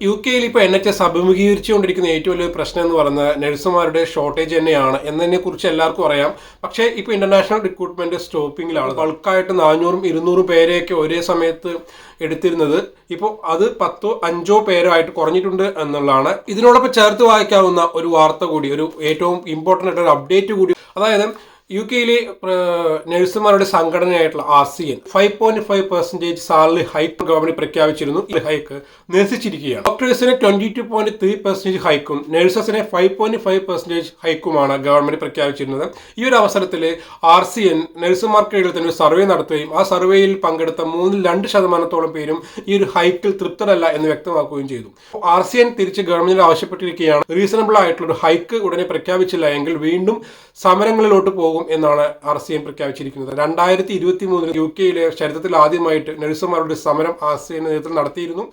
യുകെയിൽ ഇപ്പോൾ NHS അഭിമുഖീകരിച്ചുകൊണ്ടിരിക്കുന്ന ഏറ്റവും വലിയ പ്രശ്നം എന്ന് പറയുന്നത് നഴ്സുമാരുടെ ഷോർട്ടേജ് തന്നെയാണ് എന്നതിനെ കുറിച്ച് എല്ലാവർക്കും അറിയാം. പക്ഷേ ഇപ്പോൾ ഇന്റർനാഷണൽ റിക്രൂട്ട്മെന്റ് സ്റ്റോപ്പിംഗിലാണ്. ബൾക്കായിട്ട് 400-200 പേരെയൊക്കെ ഒരേ സമയത്ത് എടുത്തിരുന്നത് ഇപ്പോൾ അത് 10-5 പേരോ ആയിട്ട് കുറഞ്ഞിട്ടുണ്ട് എന്നുള്ളതാണ്. ഇതിനോടൊപ്പം ചേർത്ത് വായിക്കാവുന്ന ഒരു വാർത്ത കൂടി, ഒരു ഏറ്റവും ഇമ്പോർട്ടൻ്റ് ആയിട്ട് ഒരു അപ്ഡേറ്റ് കൂടി, അതായത് യുകെയിലെ നഴ്സുമാരുടെ സംഘടനയായിട്ടുള്ള RCN 5.5% സാലറി ഹൈക്ക് ഗവൺമെന്റ് പ്രഖ്യാപിച്ചിരുന്നു. ഈ ഹൈക്ക് നിരസിച്ചിരിക്കുകയാണ്. ഡോക്ടേഴ്സിന് 22.3% ഹൈക്കും നഴ്സസിന് 5.5% ഹൈക്കുമാണ് ഗവൺമെന്റ് പ്രഖ്യാപിച്ചിരുന്നത്. ഈ ഒരു അവസരത്തിൽ RCN നഴ്സുമാർക്കിടയിൽ തന്നെ ഒരു സർവേ നടത്തുകയും ആ സർവേയിൽ പങ്കെടുത്ത 2% പേരും ഈ ഒരു ഹൈക്കിൽ തൃപ്തരല്ല എന്ന് വ്യക്തമാക്കുകയും ചെയ്തു. RCN തിരിച്ച് ഗവൺമെന്റിൽ ആവശ്യപ്പെട്ടിരിക്കുകയാണ്, റീസണബിൾ ആയിട്ടുള്ള ഒരു ഹൈക്ക് ഉടനെ പ്രഖ്യാപിച്ചില്ല എങ്കിൽ വീണ്ടും സമരങ്ങളിലോട്ട് പോകും എന്നാണ് RCN പ്രഖ്യാപിച്ചിരിക്കുന്നത്. 2023 യുകെയിലെ ചരിത്രത്തിൽ ആദ്യമായിട്ട് നഴ്സുമാരുടെ സമരം RCN നേതൃത്വം നടത്തിയിരുന്നു.